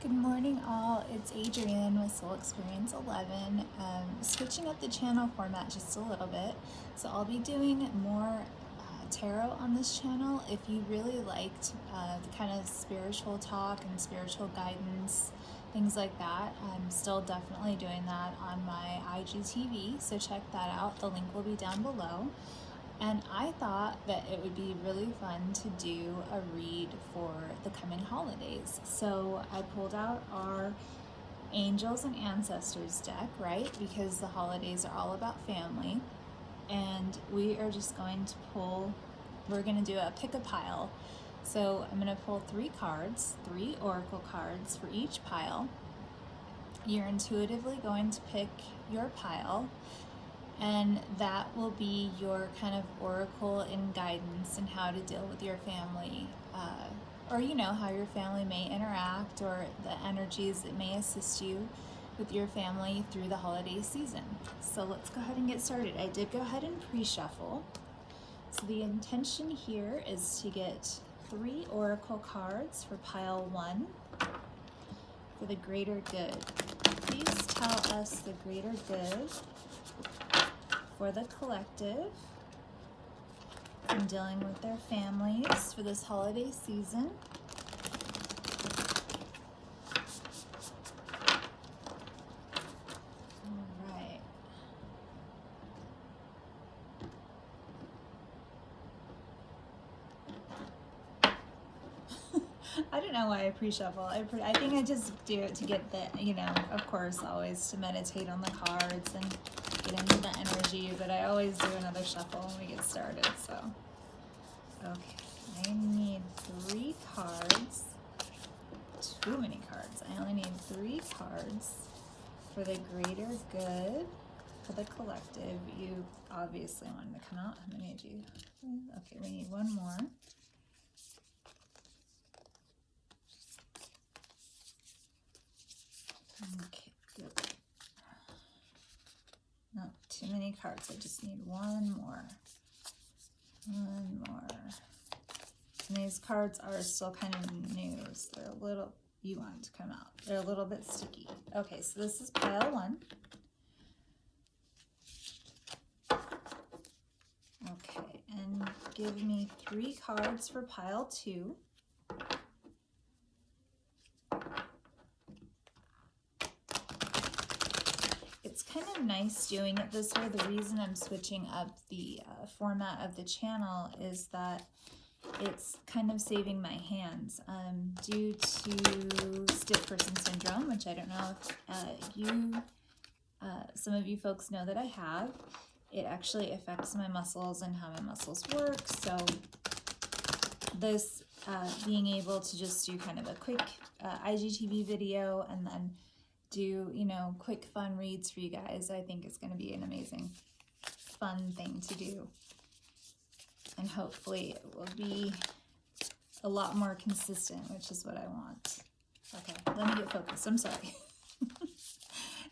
Good morning all, it's Adrienne with Soul Experience 11. Switching up the channel format just a little bit. So I'll be doing more tarot on this channel. If you really liked the kind of spiritual talk and spiritual guidance, things like that, I'm still definitely doing that on my IGTV, so check that out. The link will be down below. And I thought that it would be really fun to do a read for the coming holidays. So I pulled out our Angels and Ancestors deck, right? Because the holidays are all about family. And we are just going to we're going to do a pick a pile. So I'm going to pull 3 cards, 3 oracle cards for each pile. You're intuitively going to pick your pile, and that will be your kind of oracle and guidance and how to deal with your family, or how your family may interact, or the energies that may assist you with your family through the holiday season. So let's go ahead and get started. I did go ahead and pre-shuffle. So the intention here is to get 3 oracle cards for pile 1 for the greater good. Please tell us the greater good for the collective and dealing with their families for this holiday season. All right. I don't know why I pre-shuffle. I think I just do it to get the, of course, always to meditate on the cards and get into the energy, but I always do another shuffle when we get started. So, okay, I need 3 cards. Too many cards. I only need 3 cards for the greater good, for the collective. You obviously wanted to come out. How many did you? Okay, we need 1 more. Okay, good. No, too many cards. I just need 1 more. 1 more. And these cards are still kind of new, so they're a little, you want to come out. They're a little bit sticky. Okay, so this is pile 1. Okay, and give me 3 cards for pile 2. It's kind of nice doing it this way. The reason I'm switching up the format of the channel is that it's kind of saving my hands due to stiff person syndrome, which I don't know if some of you folks know that I have. It actually affects my muscles and how my muscles work. So this being able to just do kind of a quick IGTV video and then do, quick fun reads for you guys, I think is going to be an amazing, fun thing to do. And hopefully it will be a lot more consistent, which is what I want. Okay, let me get focused. I'm sorry.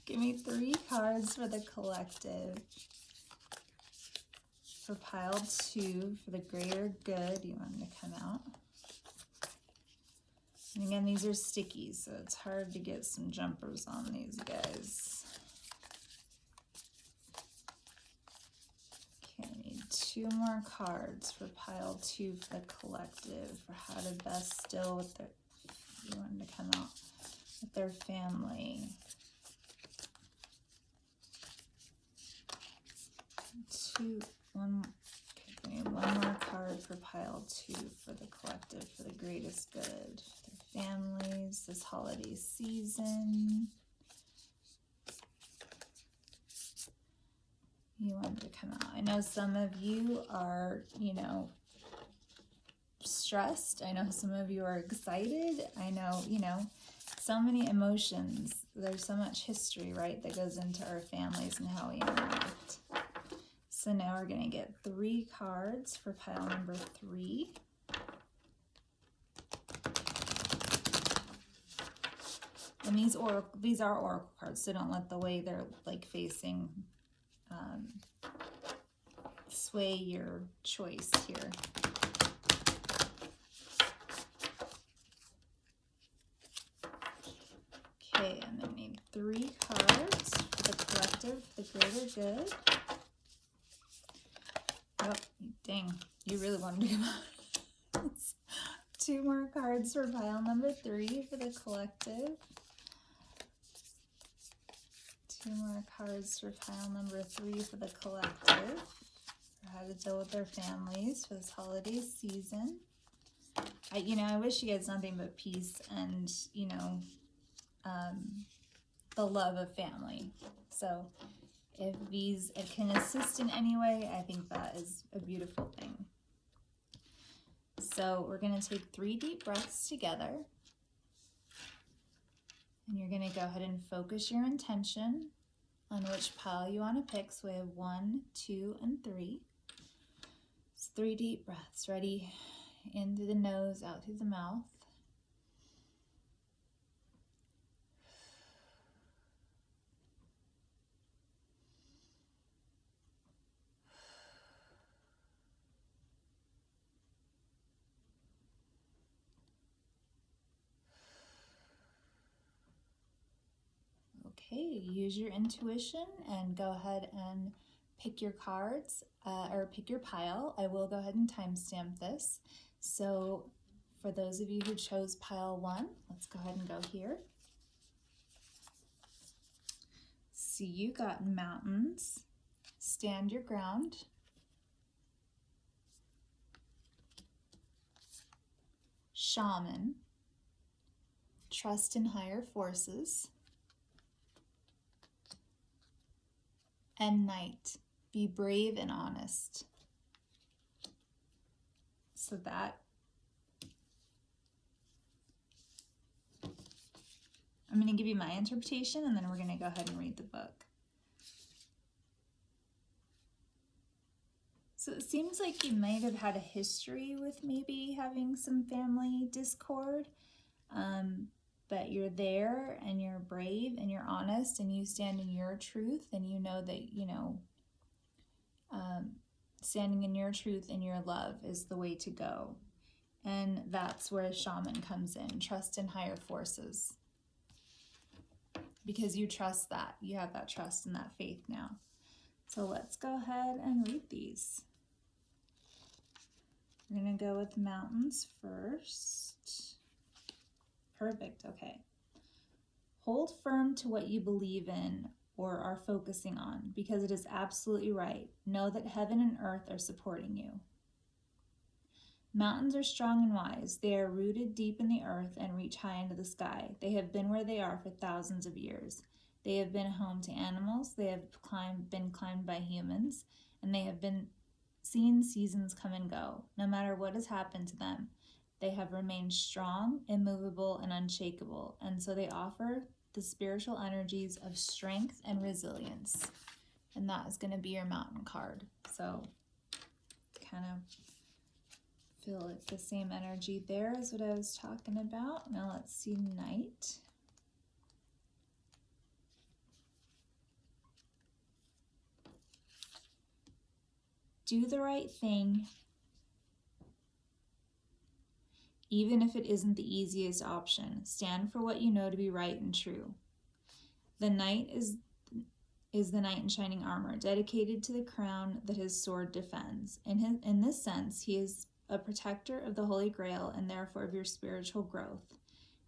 Give me 3 cards for the collective. For pile 2, for the greater good, you want them to come out. And again, these are sticky, so it's hard to get some jumpers on these guys. Okay, I need 2 more cards for pile 2 for the collective, for how to best deal with their, you want them to come out, with their family. 1, okay, we need 1 more card for pile 2 for the collective, for the greatest good, their families, this holiday season. You want to come out. I know some of you are, stressed. I know some of you are excited. I know, so many emotions. There's so much history, right, that goes into our families and how we interact. So now we're going to get 3 cards for pile number 3. And these are oracle cards, so don't let the way they're like facing sway your choice here. Okay, I'm going to need 3 cards for the collective, the greater good. Oh, dang. You really wanted to come out. 2 more cards for pile number 3 for the collective. 2 more cards for pile number 3 for the collective. For how to deal with their families for this holiday season. I wish you guys nothing but peace and, the love of family. So if these can assist in any way, I think that is a beautiful thing. So we're going to take 3 deep breaths together. And you're going to go ahead and focus your intention on which pile you want to pick. So we have 1, 2, and 3. It's 3 deep breaths. Ready? In through the nose, out through the mouth. Okay, use your intuition and go ahead and pick your cards or pick your pile. I will go ahead and timestamp this. So for those of you who chose pile 1, let's go ahead and go here. So you got mountains, stand your ground, shaman, trust in higher forces, and knight, be brave and honest. So that, I'm going to give you my interpretation and then we're going to go ahead and read the book. So it seems like you might have had a history with maybe having some family discord, but you're there and you're brave and you're honest and you stand in your truth and you know that, standing in your truth and your love is the way to go. And that's where a shaman comes in, trust in higher forces. Because you trust that, you have that trust and that faith now. So let's go ahead and read these. We're going to go with mountains first. Perfect, okay. Hold firm to what you believe in or are focusing on, because it is absolutely right. Know that heaven and earth are supporting you. Mountains are strong and wise. They are rooted deep in the earth and reach high into the sky. They have been where they are for thousands of years. They have been home to animals. They have been climbed by humans, and they have been seen seasons come and go. No matter what has happened to them, they have remained strong, immovable, and unshakable, and so they offer the spiritual energies of strength and resilience. And that is going to be your mountain card. So kind of feel like the same energy there is what I was talking about. Now let's see knight. Do the right thing, even if it isn't the easiest option. Stand for what you know to be right and true. The knight is the knight in shining armor, dedicated to the crown that his sword defends. In this sense, he is a protector of the Holy Grail and therefore of your spiritual growth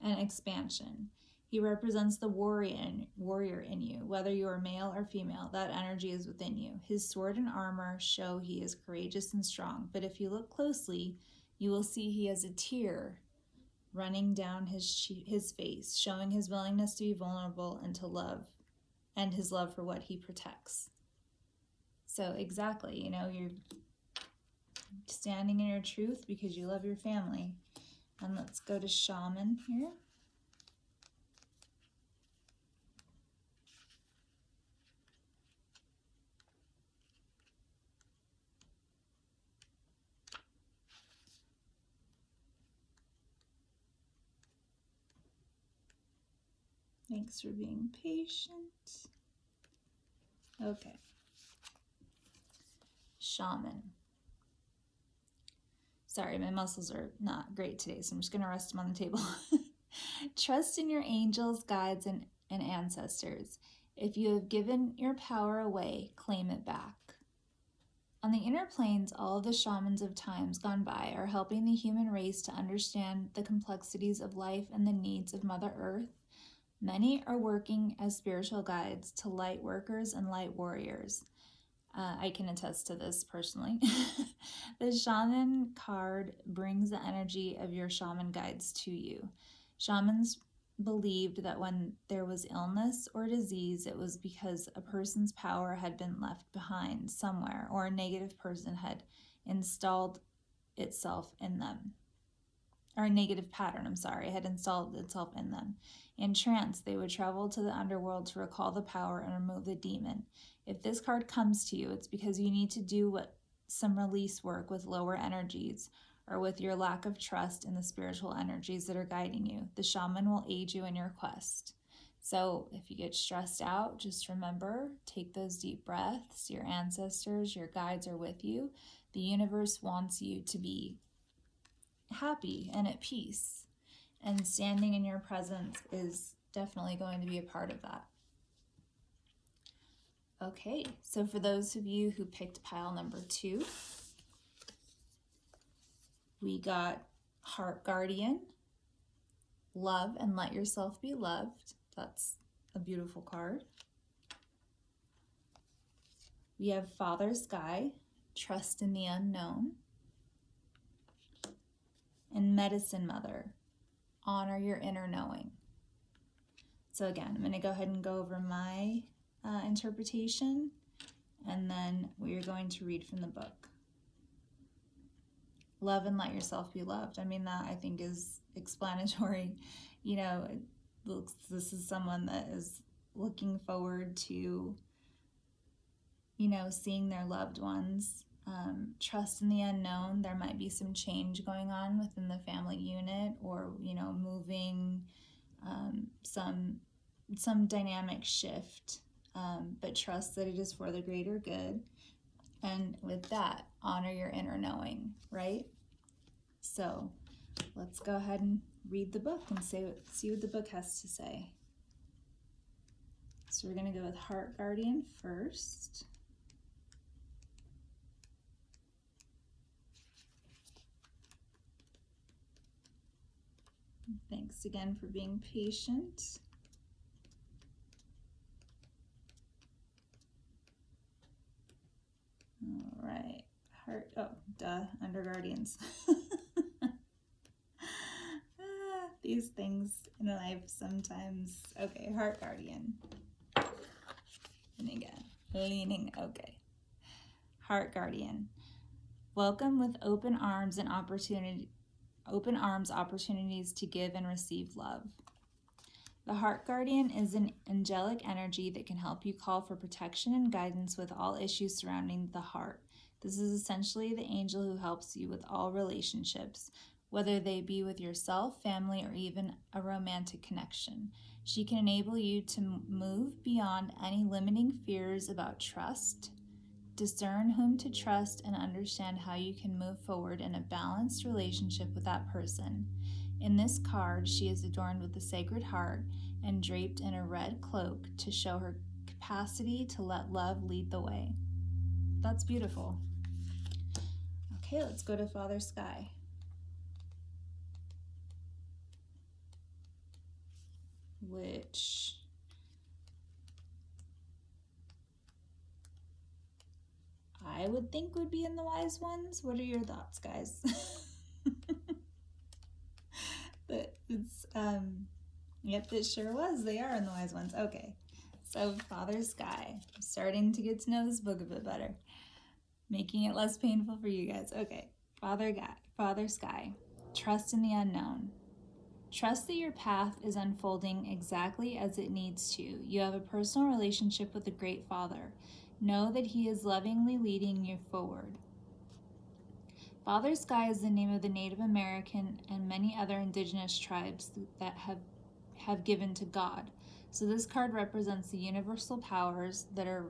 and expansion. He represents the warrior in you. Whether you are male or female, that energy is within you. His sword and armor show he is courageous and strong, but if you look closely, you will see he has a tear running down his face, showing his willingness to be vulnerable and to love, and his love for what he protects. So exactly, you're standing in your truth because you love your family. And let's go to shaman here. Thanks for being patient. Okay. Shaman. Sorry, my muscles are not great today, so I'm just going to rest them on the table. Trust in your angels, guides, and ancestors. If you have given your power away, claim it back. On the inner planes, all of the shamans of times gone by are helping the human race to understand the complexities of life and the needs of Mother Earth. Many are working as spiritual guides to light workers and light warriors. I can attest to this personally. The shaman card brings the energy of your shaman guides to you. Shamans believed that when there was illness or disease, it was because a person's power had been left behind somewhere, or a negative person had installed itself in them. Or a negative pattern, had installed itself in them. In trance, they would travel to the underworld to recall the power and remove the demon. If this card comes to you, it's because you need to do some release work with lower energies, or with your lack of trust in the spiritual energies that are guiding you. The shaman will aid you in your quest. So if you get stressed out, just remember, take those deep breaths. Your ancestors, your guides are with you. The universe wants you to be happy and at peace. And standing in your presence is definitely going to be a part of that. Okay, so for those of you who picked pile number 2, we got Heart Guardian, Love and Let Yourself Be Loved. That's a beautiful card. We have Father Sky, Trust in the Unknown. And Medicine Mother, Honor Your Inner Knowing. So again, I'm going to go ahead and go over my interpretation, and then we are going to read from the book. Love and let yourself be loved. I mean, that I think is explanatory. You know, this is someone that is looking forward to, you know, seeing their loved ones. Trust in the unknown. There might be some change going on within the family unit, or, you know, moving, some dynamic shift. But trust that it is for the greater good. And with that, honor your inner knowing, right? So let's go ahead and read the book and see what the book has to say. So we're going to go with Heart Guardian first. Thanks again for being patient. All right, Under Guardians. These things in life sometimes. Okay, Heart Guardian. And again, leaning, okay. Heart Guardian. Welcome with open arms opportunities to give and receive love. The Heart Guardian is an angelic energy that can help you call for protection and guidance with all issues surrounding the heart. This is essentially the angel who helps you with all relationships, whether they be with yourself, family, or even a romantic connection. She can enable you to move beyond any limiting fears about trust, discern whom to trust, and understand how you can move forward in a balanced relationship with that person. In this card, she is adorned with the Sacred Heart and draped in a red cloak to show her capacity to let love lead the way. That's beautiful. Okay, let's go to Father Sky. Which I would think would be in the Wise Ones. What are your thoughts, guys? But it's, yep, it sure was. They are in the Wise Ones. Okay, so Father Sky. I'm starting to get to know this book a bit better, making it less painful for you guys. Okay, Father Sky. Trust in the unknown. Trust that your path is unfolding exactly as it needs to. You have a personal relationship with the Great Father. Know that he is lovingly leading you forward. Father Sky is the name of the Native American and many other indigenous tribes that have given to God. So this card represents the universal powers that are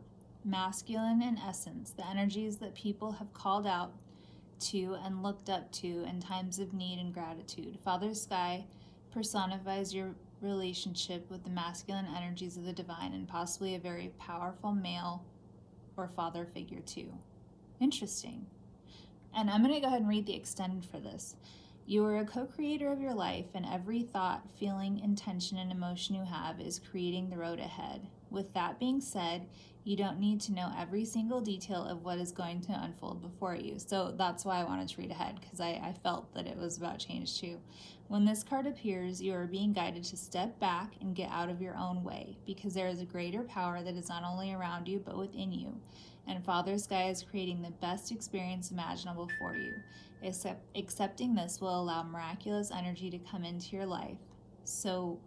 masculine in essence, the energies that people have called out to and looked up to in times of need and gratitude. Father Sky personifies your relationship with the masculine energies of the divine and possibly a very powerful male or father figure too. Interesting. And I'm going to go ahead and read the extended for this. You are a co-creator of your life, and every thought, feeling, intention, and emotion you have is creating the road ahead. With that being said, you don't need to know every single detail of what is going to unfold before you. So that's why I wanted to read ahead, because I felt that it was about change too. When this card appears, you are being guided to step back and get out of your own way, because there is a greater power that is not only around you, but within you. And Father Sky is creating the best experience imaginable for you. Accepting this will allow miraculous energy to come into your life. So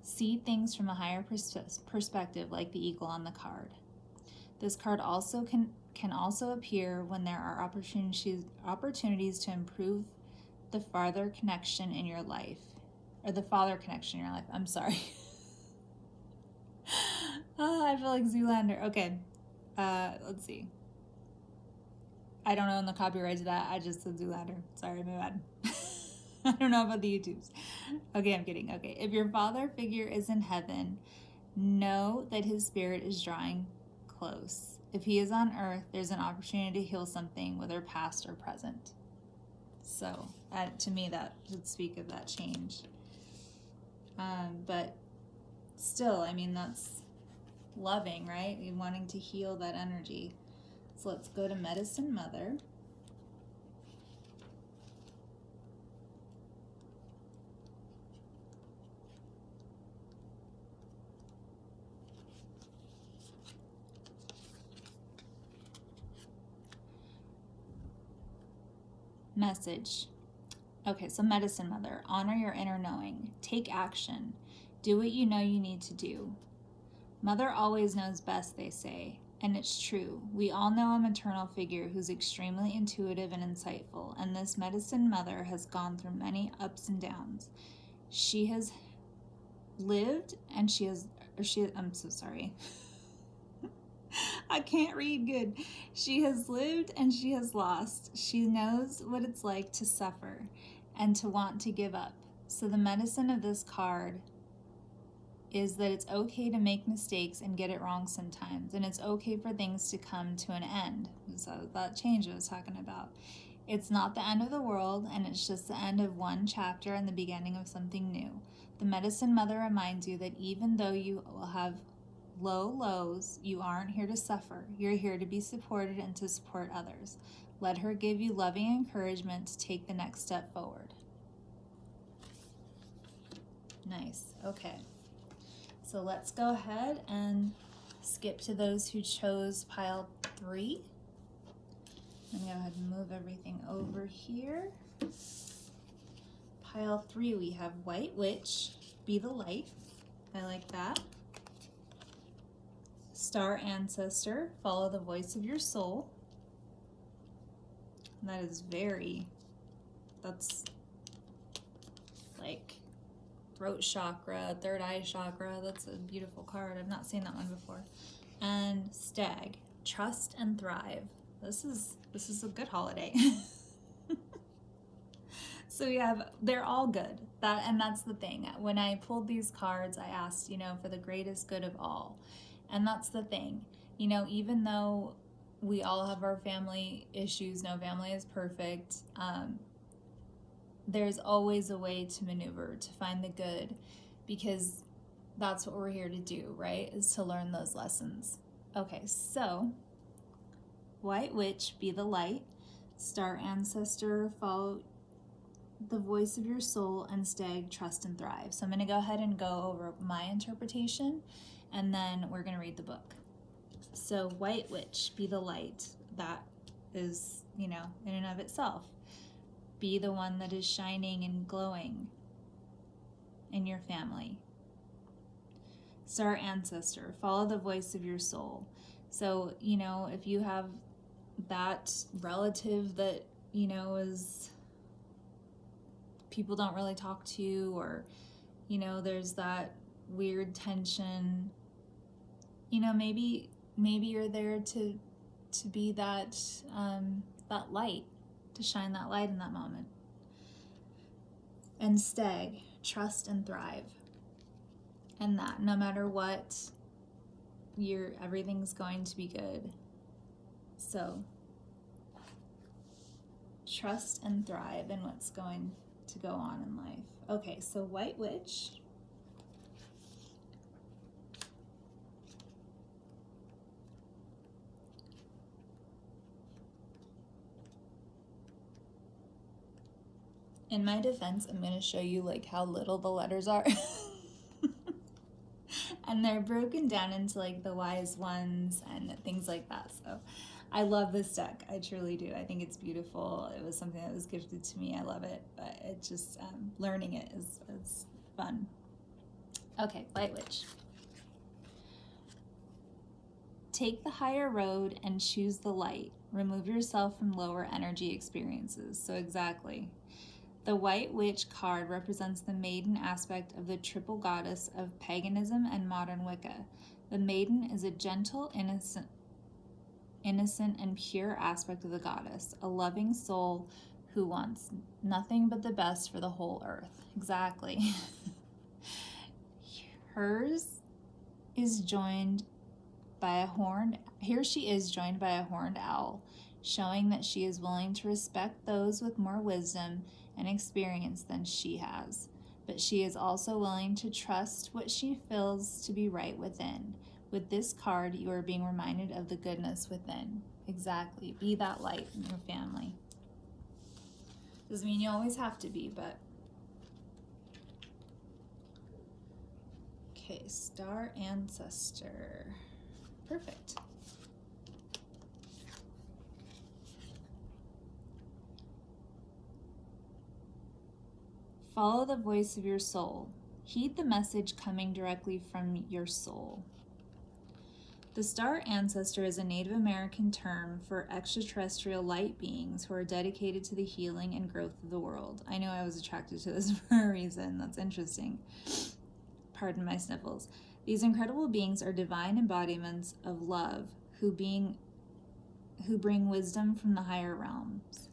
see things from a higher perspective, like the eagle on the card. This card also can also appear when there are opportunities to improve the father connection in your life. I'm sorry. I feel like Zoolander. Okay. Let's see. I don't own the copyright to that. I just said Zoolander. Sorry, my bad. I don't know about the YouTubes. Okay, I'm kidding. Okay, if your father figure is in heaven, know that his spirit is drawing close. If he is on earth, there's an opportunity to heal something, whether past or present. So, to me, that should speak of that change. But still, I mean, that's loving, right? You're wanting to heal that energy. So let's go to Medicine Mother. Message. Okay, so Medicine Mother, honor your inner knowing. Take action. Do what you know you need to do. Mother always knows best, they say. And it's true. We all know a maternal figure who's extremely intuitive and insightful, and this Medicine Mother has gone through many ups and downs. She has lived and I'm so sorry. I can't read good. She has lived and she has lost. She knows what it's like to suffer and to want to give up. So the medicine of this card is that it's okay to make mistakes and get it wrong sometimes, and it's okay for things to come to an end. So that change I was talking about. It's not the end of the world, and it's just the end of one chapter and the beginning of something new. The Medicine Mother reminds you that even though you will have low lows, you aren't here to suffer. You're here to be supported and to support others. Let her give you loving encouragement to take the next step forward. Nice. Okay. So let's go ahead and skip to those who chose pile 3. I'm going to go ahead and move everything over here. Pile 3, we have White Witch, Be the Light. I like that. Star Ancestor, Follow the Voice of Your Soul. And that is that's like throat chakra, third eye chakra. That's a beautiful card. I've not seen that one before. And Stag, Trust and Thrive. This is a good holiday. So they're all good. That's the thing. When I pulled these cards, I asked, for the greatest good of all. And that's the thing. Even though we all have our family issues, no family is perfect. There's always a way to maneuver, to find the good, because that's what we're here to do, right? Is to learn those lessons. Okay, so White Witch, Be the Light. Star Ancestor, Follow the Voice of Your Soul. And Stag, Trust and Thrive. So I'm going to go ahead and go over my interpretation, and then we're going to read the book. So White Witch, Be the Light. That is, in and of itself. Be the one that is shining and glowing in your family. Star Ancestor, Follow the Voice of Your Soul. So, if you have that relative that, is people don't really talk to, or, there's that weird tension, maybe you're there to be that light, to shine that light in that moment. And Stag, trust and thrive. And that no matter what, everything's going to be good. So trust and thrive in what's going to go on in life. Okay, so White Witch. In my defense, I'm going to show you like how little the letters are. And they're broken down into like the wise ones and things like that. So I love this deck. I truly do. I think it's beautiful. It was something that was gifted to me. I love it. But it just, learning it is fun. Okay, Light Witch. Take the higher road and choose the light. Remove yourself from lower energy experiences. So exactly. The White Witch card represents the maiden aspect of the triple goddess of paganism and modern Wicca. The maiden is a gentle, innocent and pure aspect of the goddess, a loving soul who wants nothing but the best for the whole earth. Exactly. Hers is joined by a horned, here she is joined by a horned owl, showing that she is willing to respect those with more wisdom and experience than she has, but she is also willing to trust what she feels to be right within. With this card, you are being reminded of the goodness within. Exactly. Be that light in your family. Doesn't mean you always have to be, but... Okay, Star Ancestor. Perfect. Follow the voice of your soul. Heed the message coming directly from your soul. The Star Ancestor is a Native American term for extraterrestrial light beings who are dedicated to the healing and growth of the world. I know I was attracted to this for a reason. That's interesting. Pardon my sniffles. These incredible beings are divine embodiments of love who bring wisdom from the higher realms.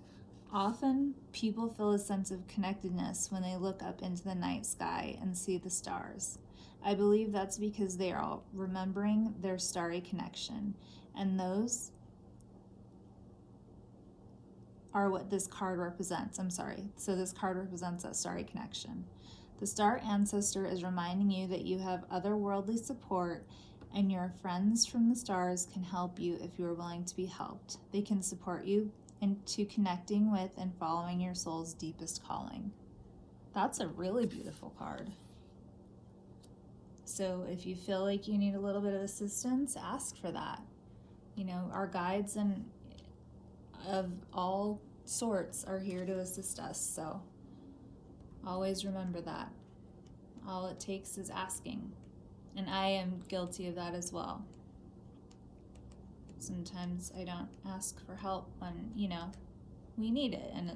Often, people feel a sense of connectedness when they look up into the night sky and see the stars. I believe that's because they are all remembering their starry connection, and those are what this card represents. So this card represents that starry connection. The Star Ancestor is reminding you that you have otherworldly support, and your friends from the stars can help you if you are willing to be helped. They can support you into connecting with and following your soul's deepest calling. That's a really beautiful card. So if you feel like you need a little bit of assistance, ask for that. You know, our guides and of all sorts are here to assist us. So always remember that. All it takes is asking. And I am guilty of that as well. Sometimes I don't ask for help when, we need it. And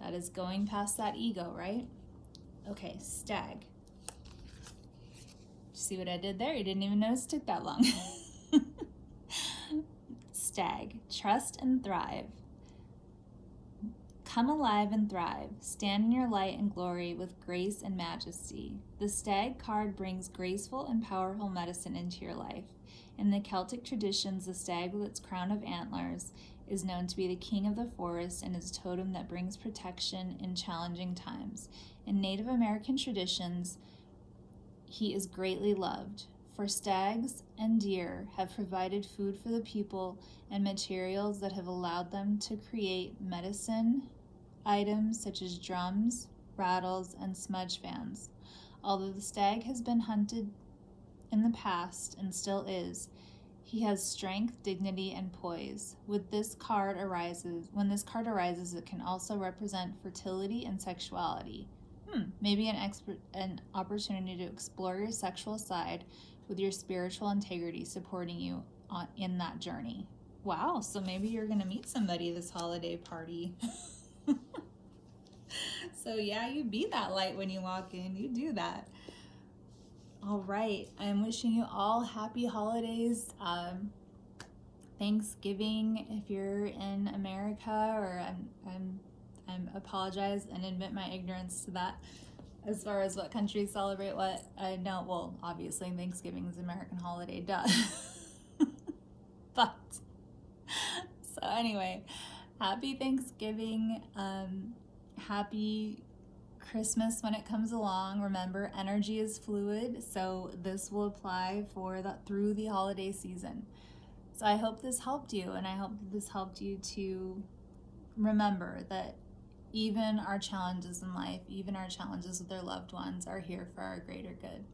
that is going past that ego, right? Okay, Stag. See what I did there? You didn't even notice it took that long. Stag, trust and thrive. Come alive and thrive. Stand in your light and glory with grace and majesty. The Stag card brings graceful and powerful medicine into your life. In the Celtic traditions, the stag with its crown of antlers is known to be the king of the forest and is a totem that brings protection in challenging times. In Native American traditions, he is greatly loved, for stags and deer have provided food for the people and materials that have allowed them to create medicine items such as drums, rattles, and smudge fans. Although the stag has been hunted in the past and still is, he has strength, dignity, and poise. When this card arises, it can also represent fertility and sexuality. Maybe an opportunity to explore your sexual side with your spiritual integrity supporting you in that journey. Wow, so maybe you're going to meet somebody this holiday party. So yeah, you be that light when you walk in. You do that. All right, I'm wishing you all happy holidays. Thanksgiving if you're in America, or I'm apologize and admit my ignorance to that. as far as what countries celebrate what, I know, well, obviously Thanksgiving is an American holiday, duh. But, so anyway, happy Thanksgiving, happy Christmas when it comes along. Remember, energy is fluid, so this will apply for that through the holiday season. So I hope this helped you, and I hope that this helped you to remember that even our challenges in life, even our challenges with our loved ones, are here for our greater good.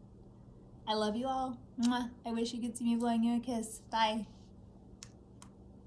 I love you all. Mwah. I wish you could see me blowing you a kiss. Bye.